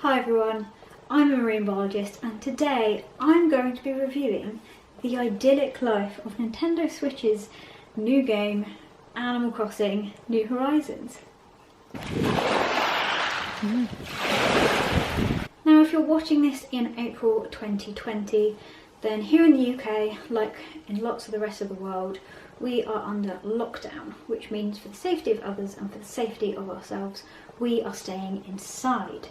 Hi everyone, I'm a marine biologist and today I'm going to be reviewing the idyllic life of Nintendo Switch's new game, Animal Crossing New Horizons. Now if you're watching this in April 2020, then here in the UK, like in lots of the rest of the world, we are under lockdown, which means for the safety of others and for the safety of ourselves, we are staying inside.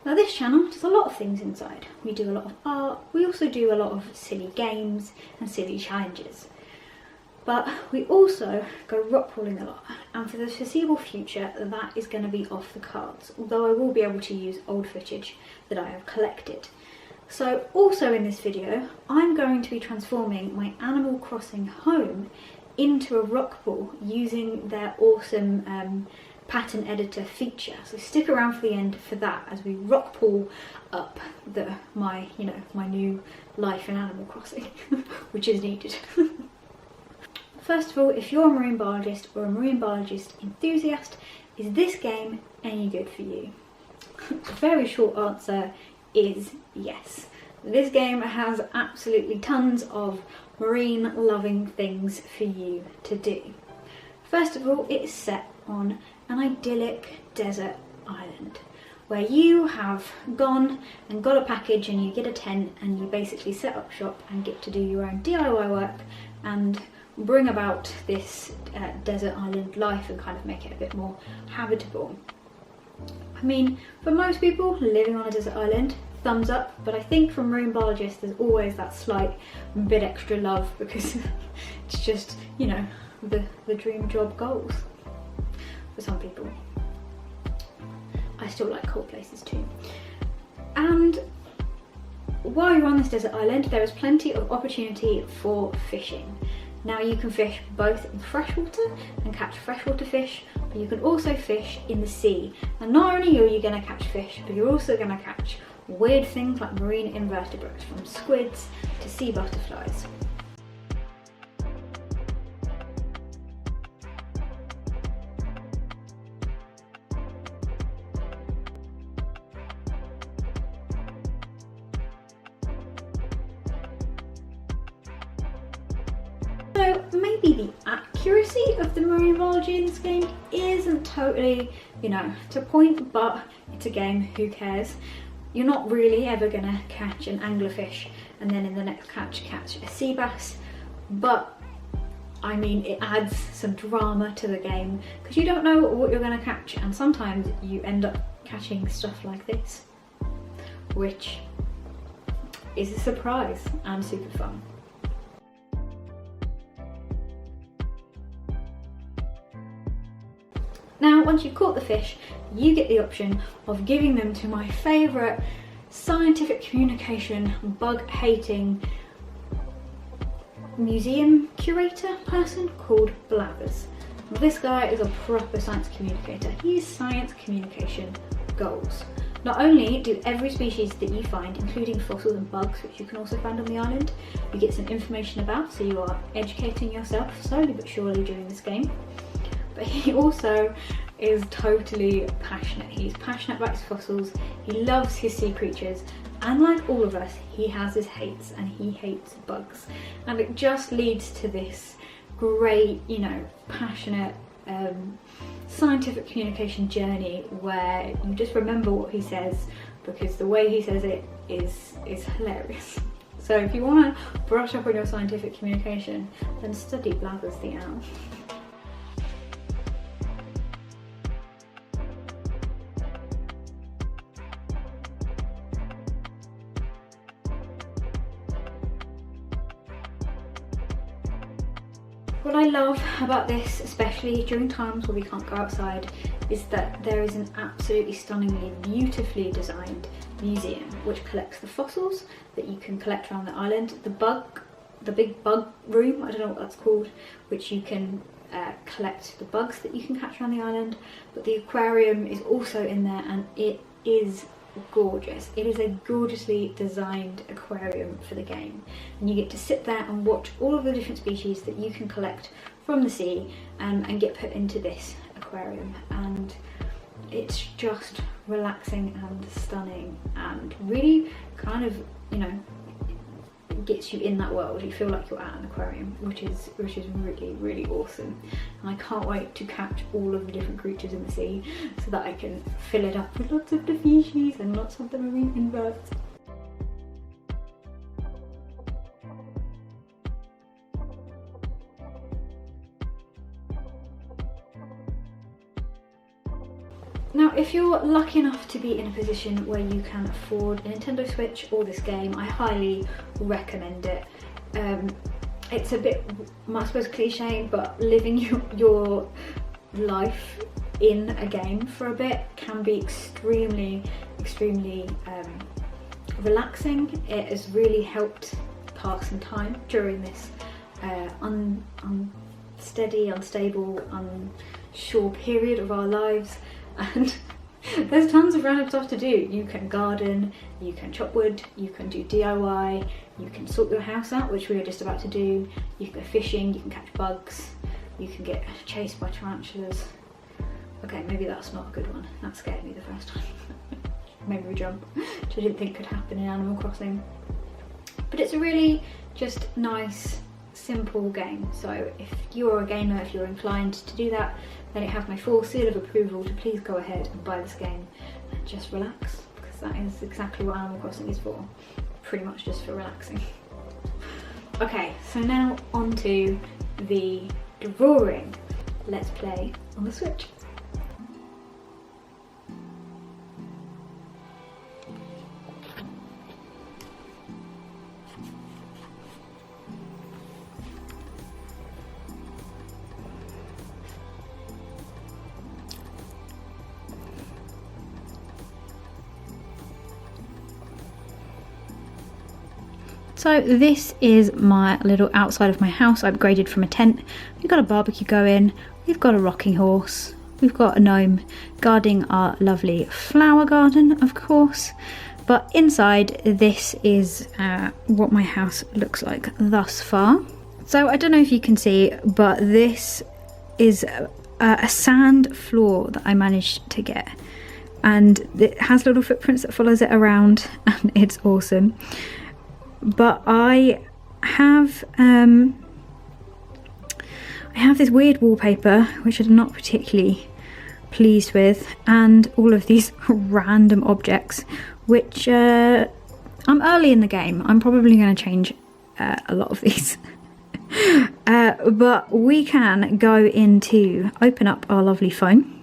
Now this channel does a lot of things inside. We do a lot of art, we also do a lot of silly games and silly challenges. But we also go rock pooling a lot, and for the foreseeable future that is going to be off the cards, although I will be able to use old footage that I have collected. So also in this video I'm going to be transforming my Animal Crossing home into a rock pool using their awesome pattern editor feature. So stick around for the end for that as we rock pool up my new life in Animal Crossing, which is needed. First of all, if you're a marine biologist or a marine biologist enthusiast, is this game any good for you? The very short answer is yes. This game has absolutely tons of marine loving things for you to do. First of all, it's set on an idyllic desert island where you have gone and got a package and you get a tent and you basically set up shop and get to do your own DIY work and bring about this desert island life and kind of make it a bit more habitable. I mean, for most people living on a desert island, thumbs up, but I think from marine biologists there's always that slight bit extra love because it's just, you know, the dream job goals for some people. I still like cold places too. And while you're on this desert island, there is plenty of opportunity for fishing. Now you can fish both in freshwater and catch freshwater fish, but you can also fish in the sea. And not only are you going to catch fish, but you're also going to catch weird things like marine invertebrates, from squids to sea butterflies. So maybe the accuracy of the marine biology in this game isn't totally, to point, but it's a game, who cares? You're not really ever gonna catch an anglerfish and then in the next catch a sea bass, but I mean it adds some drama to the game because you don't know what you're gonna catch, and sometimes you end up catching stuff like this, which is a surprise and super fun. Now, once you've caught the fish, you get the option of giving them to my favourite scientific communication, bug-hating museum curator person called Blathers. This guy is a proper science communicator. He's science communication goals. Not only do every species that you find, including fossils and bugs, which you can also find on the island, you get some information about, so you are educating yourself slowly but surely during this game. But he also is totally passionate. He's passionate about his fossils, he loves his sea creatures, and like all of us, he has his hates, and he hates bugs. And it just leads to this great, passionate scientific communication journey where you just remember what he says because the way he says it is hilarious. So if you want to brush up on your scientific communication, then study Blathers the owl. What I love about this, especially during times where we can't go outside, is that there is an absolutely stunningly beautifully designed museum which collects the fossils that you can collect around the island, the big bug room, I don't know what that's called, which you can collect the bugs that you can catch around the island, but the aquarium is also in there and it is gorgeous. It is a gorgeously designed aquarium for the game, and you get to sit there and watch all of the different species that you can collect from the sea and get put into this aquarium. And it's just relaxing and stunning, and really kind of, you know, gets you in that world. You feel like you're at an aquarium, which is really, really awesome. And I can't wait to catch all of the different creatures in the sea so that I can fill it up with lots of the species and lots of the marine inverts. Now, if you're lucky enough to be in a position where you can afford a Nintendo Switch or this game, I highly recommend it. It's a bit, I suppose, cliche, but living your life in a game for a bit can be extremely relaxing. It has really helped pass some time during this unsteady, unstable, unsure period of our lives. And there's tons of random stuff to do. You can garden, you can chop wood, you can do DIY, you can sort your house out, which we were just about to do, you can go fishing, you can catch bugs, you can get chased by tarantulas. Okay, maybe that's not a good one. That scared me the first time. Made me jump, which I didn't think could happen in Animal Crossing. But it's a really just nice, simple game. So if you're a gamer, if you're inclined to do that, then it has my full seal of approval to please go ahead and buy this game and just relax, because that is exactly what Animal Crossing is for. Pretty much just for relaxing. Okay, so now on to the drawing. Let's play on the Switch. So this is my little outside of my house. I upgraded from a tent. We've got a barbecue going, we've got a rocking horse, we've got a gnome guarding our lovely flower garden, of course. But inside, this is what my house looks like thus far. So I don't know if you can see, but this is a sand floor that I managed to get. And it has little footprints that follows it around, and it's awesome. But I have this weird wallpaper which I'm not particularly pleased with, and all of these random objects which I'm early in the game. I'm probably going to change a lot of these. But we can go into open up our lovely phone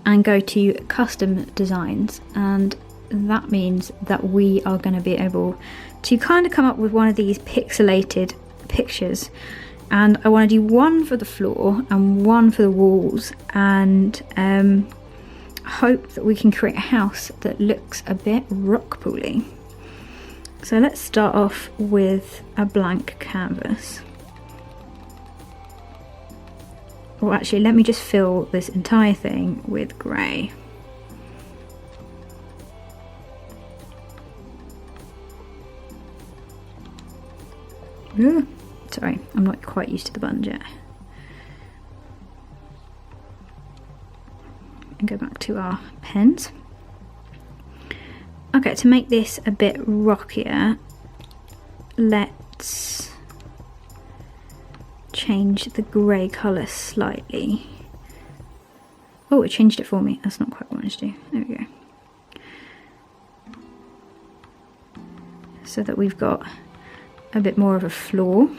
and go to custom designs, and that means that we are going to be able to kind of come up with one of these pixelated pictures. And I want to do one for the floor and one for the walls, and hope that we can create a house that looks a bit rock pooly. So let's start off with a blank canvas. Or actually, let me just fill this entire thing with grey. Ooh, sorry, I'm not quite used to the buttons yet. And go back to our pens. Okay, to make this a bit rockier, let's change the grey colour slightly. Oh, it changed it for me. That's not quite what I wanted to do. There we go. So that we've got a bit more of a floor.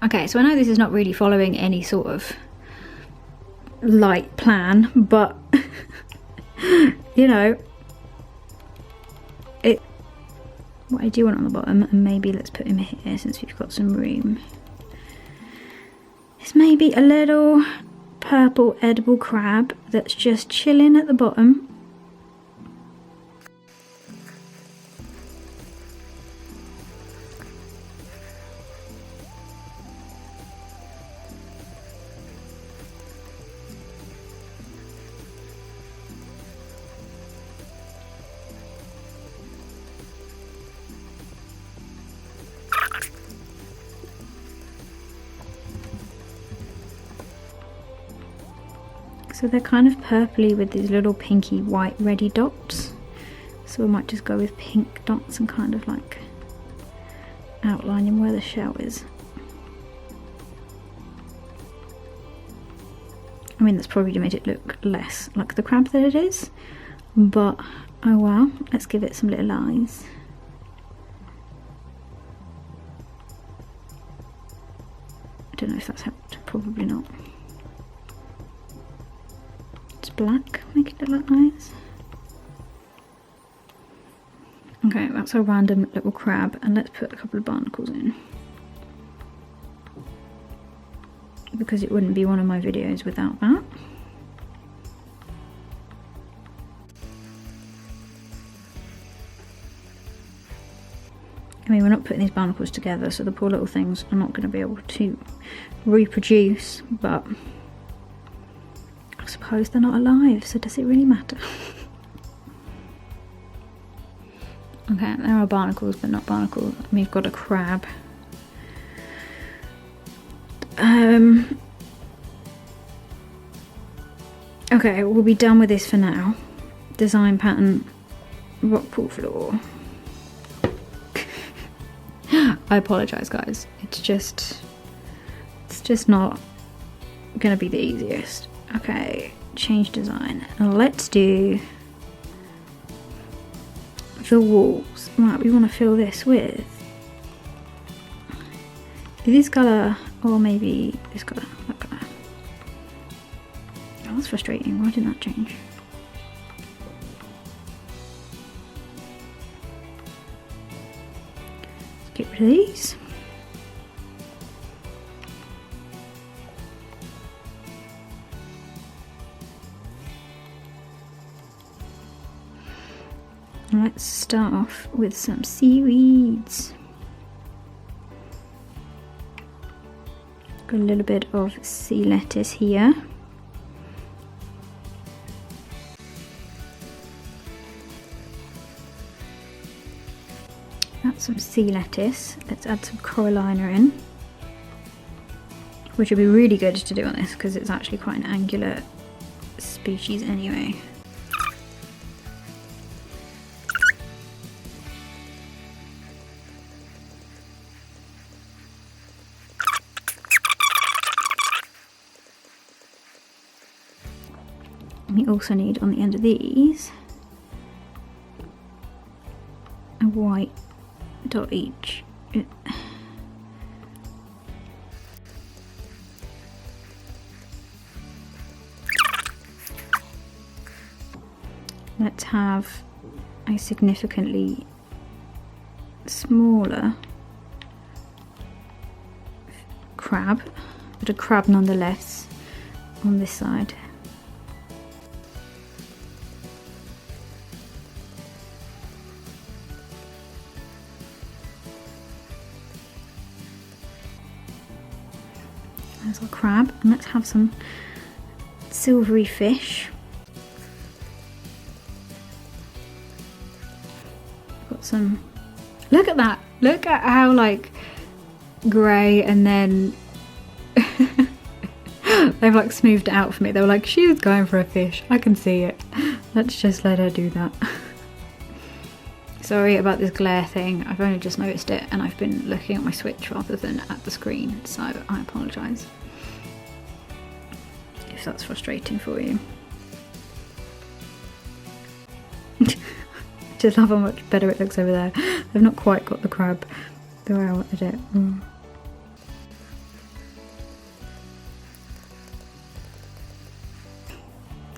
Okay, so I know this is not really following any sort of light plan, but you know, what I do want on the bottom, and maybe let's put him here since we've got some room, is maybe a little purple edible crab that's just chilling at the bottom. So they're kind of purpley with these little pinky white reddy dots. So we might just go with pink dots and kind of like outlining where the shell is. I mean, that's probably made it look less like the crab that it is, but oh well, let's give it some little eyes. I don't know if that's helped, probably not. Black, make it look like eyes. Okay, that's a random little crab, and let's put a couple of barnacles in, because it wouldn't be one of my videos without that. I mean, we're not putting these barnacles together, so the poor little things are not going to be able to reproduce, but I suppose they're not alive, so does it really matter? Okay, there are barnacles, but not barnacles. We've got a crab. Okay, we'll be done with this for now. Design pattern, rock pool floor. I apologise, guys. It's just not gonna be the easiest. Okay, change design. Let's do the walls. Right, we want to fill this with this colour, or maybe this colour, that colour. Oh, that's frustrating. Why didn't that change? Let's get rid of these. Let's start off with some seaweeds. Got a little bit of sea lettuce here. That's some sea lettuce. Let's add some corallina in, which would be really good to do on this because it's actually quite an angular species anyway. We also need on the end of these a white dot each. Let's have a significantly smaller crab, but a crab nonetheless on this side. There's our crab, and let's have some silvery fish. Got some, look at that, look at how like grey, and then they've like smoothed it out for me. They were like, she was going for a fish, I can see it, let's just let her do that. Sorry about this glare thing, I've only just noticed it and I've been looking at my Switch rather than at the screen, so I apologise if that's frustrating for you. Just love how much better it looks over there. I've not quite got the crab the way I wanted it.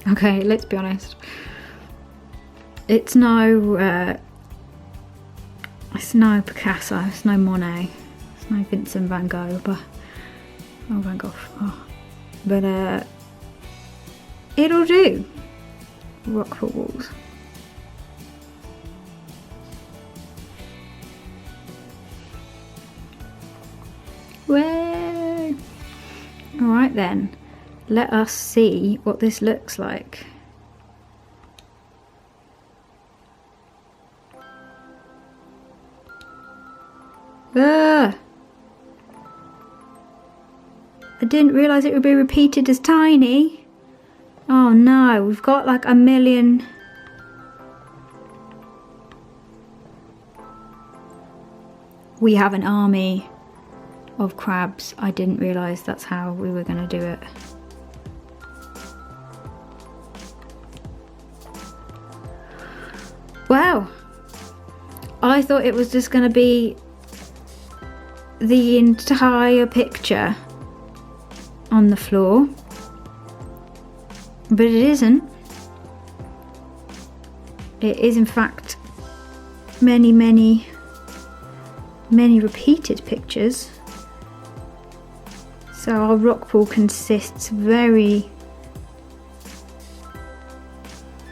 Okay, let's be honest. It's no Picasso, it's no Monet, it's no Vincent van Gogh, but Van Gogh. Oh. But it'll do. Rockpool walls. Way. All right then. Let us see what this looks like. I didn't realise it would be repeated as tiny. Oh no, we've got like a million. We have an army of crabs. I didn't realise that's how we were going to do it. Wow. I thought it was just going to be the entire picture on the floor, but it isn't. It is in fact many repeated pictures. So our rock pool consists very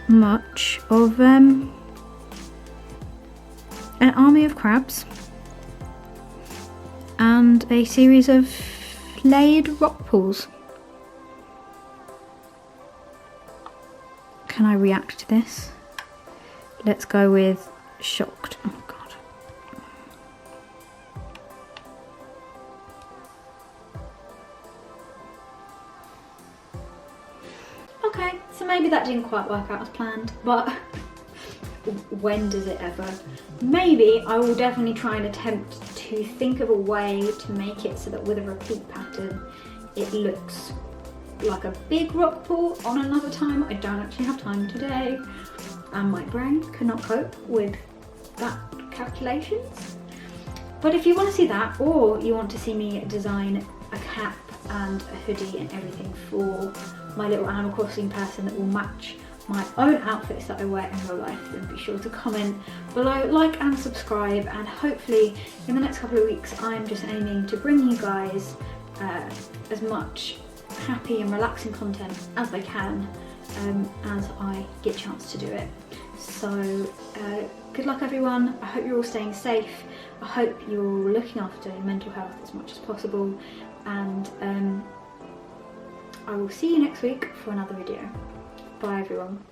much of an army of crabs and a series of layered rock pools. Can I react to this? Let's go with shocked. Oh god. Okay, so maybe that didn't quite work out as planned, but when does it ever? Maybe I will definitely try and attempt to think of a way to make it so that with a repeat pattern it looks like a big rock pool on another time. I don't actually have time today and my brain cannot cope with that calculations. But if you want to see that, or you want to see me design a cap and a hoodie and everything for my little Animal Crossing person that will match my own outfits that I wear in real life, then be sure to comment below, like and subscribe, and hopefully in the next couple of weeks I'm just aiming to bring you guys as much happy and relaxing content as I can as I get a chance to do it. So good luck everyone, I hope you're all staying safe, I hope you're looking after your mental health as much as possible, and I will see you next week for another video. Bye everyone.